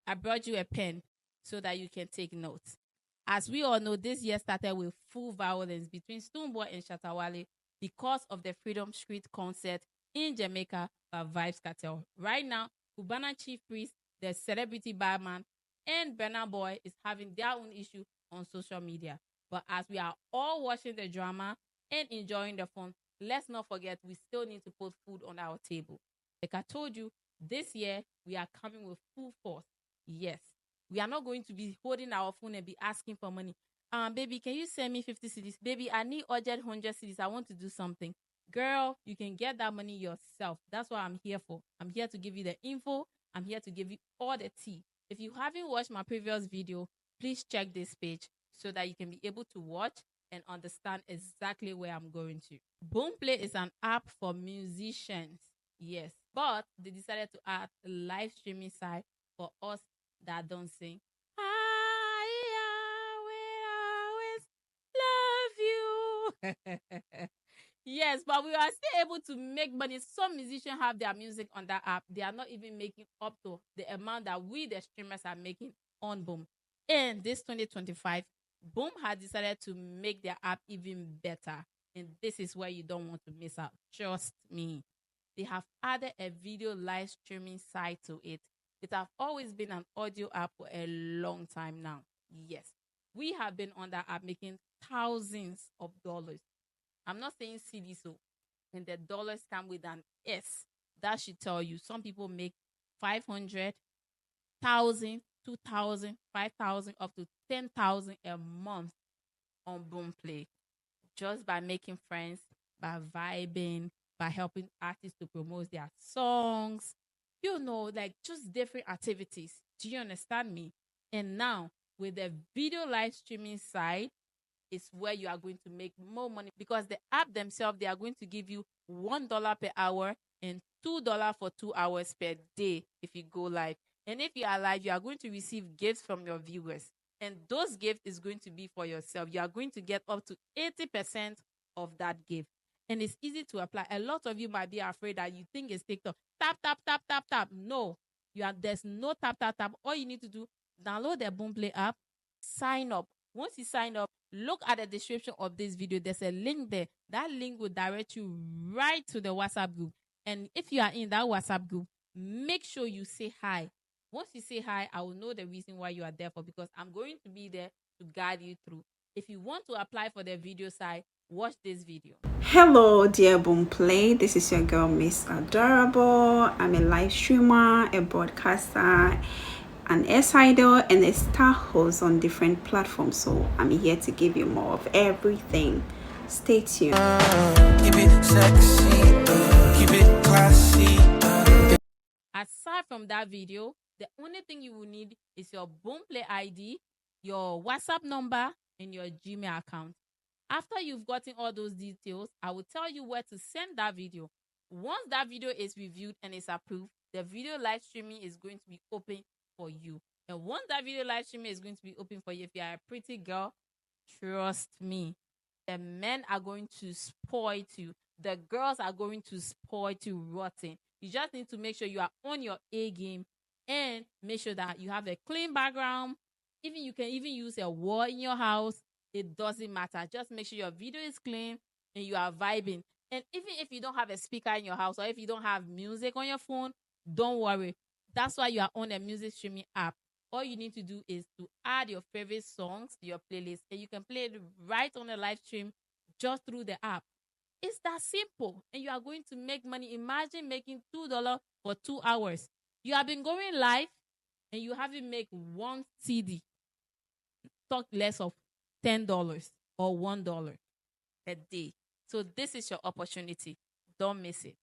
I brought you a pen so that you can take notes. As we all know, this year started with full violence between Stonebwoy and Shatawale because of the Freedom Street concert in Jamaica by Vybz Kartel. Right now, Cubana Chief Priest, the celebrity barman, and Burna Boy is having their own issue on social media. But as we are all watching the drama and enjoying the fun, let's not forget we still need to put food on our table. Like I told you, this year we are coming with full force. Yes, we are not going to be holding our phone and be asking for money. Baby, can you send me 50 cedis? Baby, I need urgent 100 cedis. I want to do something. Girl, you can get that money yourself. That's what I'm here for. I'm here to give you the info. I'm here to give you all the tea. If you haven't watched my previous video, please check this page so that you can be able to watch and understand exactly where I'm going to. Boomplay is an app for musicians. Yes, but they decided to add a live streaming site for us that don't sing. I always love you. Yes, but we are still able to make money. Some musicians have their music on that app. They are not even making up to the amount that we, the streamers, are making on Boom. And this 2025, Boom has decided to make their app even better. And this is where you don't want to miss out. Trust me. They have added a video live streaming site to it. It has always been an audio app for a long time now. Yes, we have been on that app making thousands of dollars. I'm not saying CD so, and the dollars come with an S. That should tell you some people make 500, 1,000, 2,000, 5,000, up to 10,000 a month on Boomplay just by making friends, by vibing, by helping artists to promote their songs. You know, like just different activities. Do you understand me? And now with the video live streaming side, is where you are going to make more money because the app themselves, they are going to give you $1 per hour and $2 for 2 hours per day if you go live. And if you are live, you are going to receive gifts from your viewers. And those gifts is going to be for yourself. You are going to get up to 80% of that gift. And it's easy to apply. A lot of you might be afraid that you think it's TikTok. Tap, tap, tap, tap, tap. No, there's no tap, tap, tap. All you need to do, download the Boomplay app, sign up. Once you sign up, look at the description of this video. There's a link there. That link will direct you right to the WhatsApp group. And if you are in that WhatsApp group, make sure you say hi. Once you say hi, I will know the reason why you are there for, because I'm going to be there to guide you through. If you want to apply for the video side, watch this video. Hello dear Boomplay, this is your girl Miss Adorable. I'm a live streamer, a broadcaster, an S-idol, and a star host on different platforms. So I'm here to give you more of everything. Stay tuned. Keep it sexy, keep it classy. Aside from that video, the only thing you will need is your Boomplay ID, your WhatsApp number, and your Gmail account. After you've gotten all those details, I will tell you where to send that video. Once that video is reviewed and is approved, the video live streaming is going to be open for you. And once that video live streaming is going to be open for you, if you are a pretty girl, trust me, the men are going to spoil you. The girls are going to spoil you rotten. You just need to make sure you are on your A game and make sure that you have a clean background. Even you can even use a wall in your house. It doesn't matter. Just make sure your video is clean and you are vibing. And even if you don't have a speaker in your house or if you don't have music on your phone, don't worry. That's why you are on a music streaming app. All you need to do is to add your favorite songs to your playlist and you can play it right on the live stream just through the app. It's that simple and you are going to make money. Imagine making $2 for 2 hours. You have been going live and you haven't made one CD. Talk less of $10 or $1 a day. So this is your opportunity. Don't miss it.